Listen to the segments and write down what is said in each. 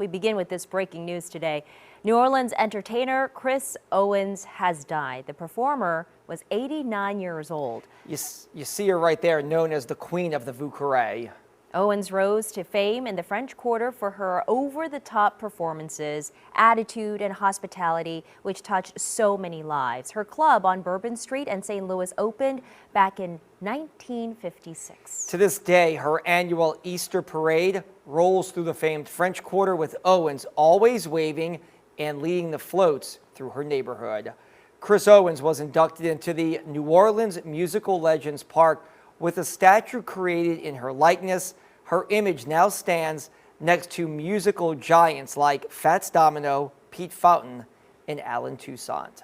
We begin with this breaking news today. New Orleans entertainer Chris Owens has died. The performer was 89 years old. You see her right there, known as the Queen of the Vieux Carré. Owens rose to fame in the French Quarter for her over-the-top performances, attitude, and hospitality, which touched so many lives. Her club on Bourbon Street in St. Louis opened back in 1956. To this day, her annual Easter parade rolls through the famed French Quarter with Owens always waving and leading the floats through her neighborhood. Chris Owens was inducted into the New Orleans Musical Legends Park with a statue created in her likeness. Her image now stands next to musical giants like Fats Domino, Pete Fountain, and Allen Toussaint.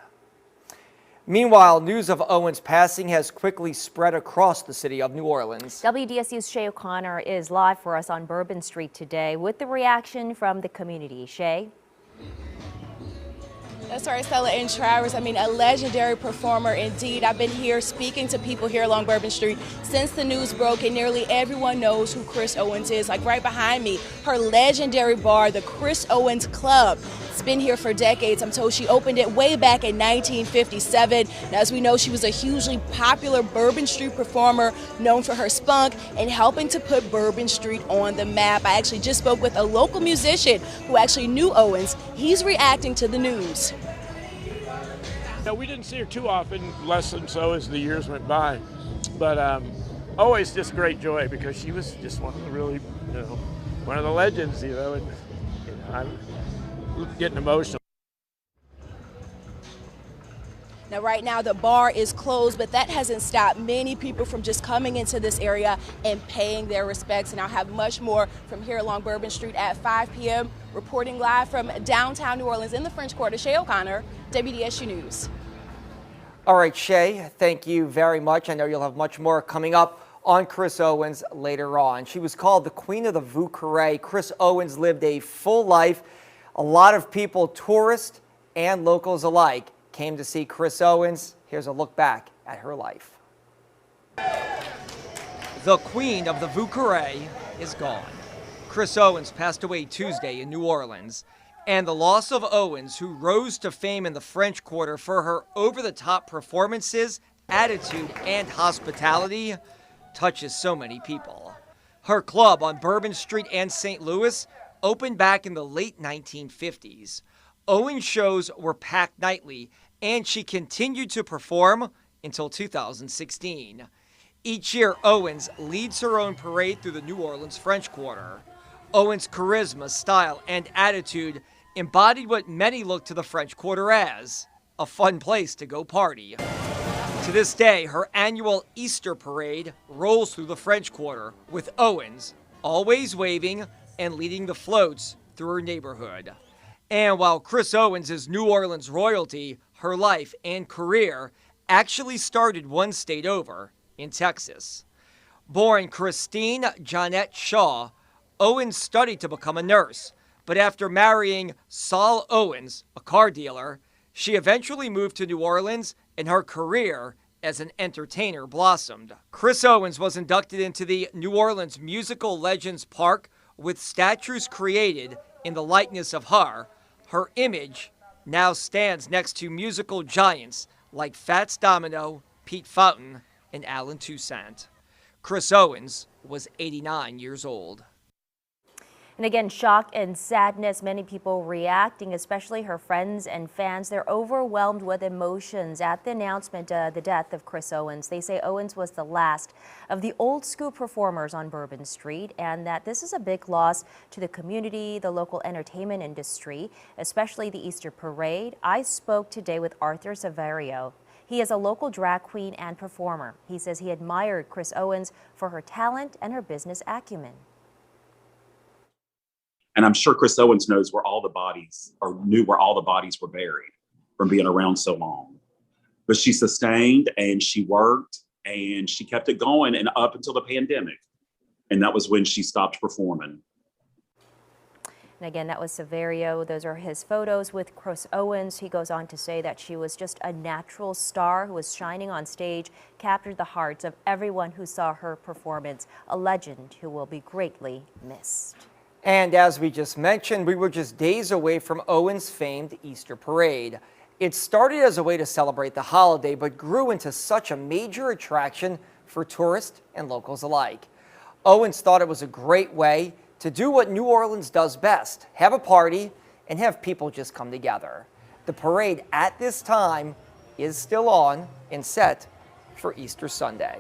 Meanwhile, news of Owens' passing has quickly spread across the city of New Orleans. WDSU's Shay O'Connor is live for us on Bourbon Street today with the reaction from the community. Shay? That's right, Stella and Travers. I mean, a legendary performer indeed. I've been here speaking to people here along Bourbon Street since the news broke, and nearly everyone knows who Chris Owens is. Like right behind me, her legendary bar, the Chris Owens Club. It's been here for decades. I'm told she opened it way back in 1957. Now, as we know, she was a hugely popular Bourbon Street performer known for her spunk and helping to put Bourbon Street on the map. I actually just spoke with a local musician who actually knew Owens. He's reacting to the news. No, we didn't see her too often, less than so as the years went by. But always just great joy because she was just one of the really, one of the legends, and I'm getting emotional. Now, right now, the bar is closed, but that hasn't stopped many people from just coming into this area and paying their respects. And I'll have much more from here along Bourbon Street at 5 p.m. Reporting live from downtown New Orleans in the French Quarter, Shay O'Connor, WDSU News. All right, Shay, thank you very much. I know you'll have much more coming up on Chris Owens later on. She was called the Queen of the Vieux Carré. Chris Owens lived a full life. A lot of people, tourists and locals alike, came to see Chris Owens. Here's a look back at her life. The Queen of the Vieux Carré is gone. Chris Owens passed away Tuesday in New Orleans, and the loss of Owens, who rose to fame in the French Quarter for her over-the-top performances, attitude, and hospitality, touches so many people. Her club on Bourbon Street and St. Louis opened back in the late 1950s. Owens' shows were packed nightly, and she continued to perform until 2016. Each year, Owens leads her own parade through the New Orleans French Quarter. Owens' charisma, style, and attitude embodied what many look to the French Quarter as a fun place to go party. To this day, her annual Easter parade rolls through the French Quarter with Owens always waving and leading the floats through her neighborhood. And while Chris Owens is New Orleans royalty, her life and career actually started one state over, in Texas. Born Christine Jeanette Shaw, Owens studied to become a nurse, but after marrying Saul Owens, a car dealer, she eventually moved to New Orleans and her career as an entertainer blossomed. Chris Owens was inducted into the New Orleans Musical Legends Park with statues created in the likeness of her. Her image now stands next to musical giants like Fats Domino, Pete Fountain, and Allen Toussaint. Chris Owens was 89 years old. And again, shock and sadness, many people reacting, especially her friends and fans. They're overwhelmed with emotions at the announcement of the death of Chris Owens. They say Owens was the last of the old school performers on Bourbon Street, and that this is a big loss to the community, the local entertainment industry, especially the Easter parade. I spoke today with Arthur Saverio. He is a local drag queen and performer. He says he admired Chris Owens for her talent and her business acumen. And I'm sure Chris Owens knows where all the bodies, or knew where all the bodies were buried from being around so long. But she sustained and she worked and she kept it going and up until the pandemic. And that was when she stopped performing. And again, that was Saverio. Those are his photos with Chris Owens. He goes on to say that she was just a natural star who was shining on stage, captured the hearts of everyone who saw her performance, a legend who will be greatly missed. And as we just mentioned, we were just days away from Owens' famed Easter Parade. It started as a way to celebrate the holiday, but grew into such a major attraction for tourists and locals alike. Owens thought it was a great way to do what New Orleans does best, have a party and have people just come together. The parade at this time is still on and set for Easter Sunday.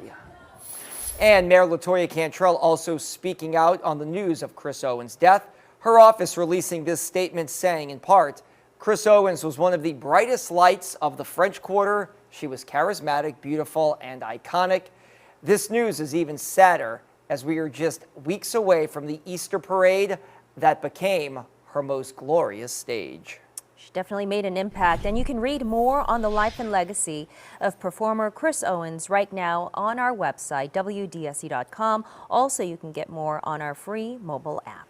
And Mayor LaToya Cantrell also speaking out on the news of Chris Owens' death. Her office releasing this statement saying, in part, Chris Owens was one of the brightest lights of the French Quarter. She was charismatic, beautiful, and iconic. This news is even sadder as we are just weeks away from the Easter Parade that became her most glorious stage. She definitely made an impact, and you can read more on the life and legacy of performer Chris Owens right now on our website, WDSC.com. Also, you can get more on our free mobile app.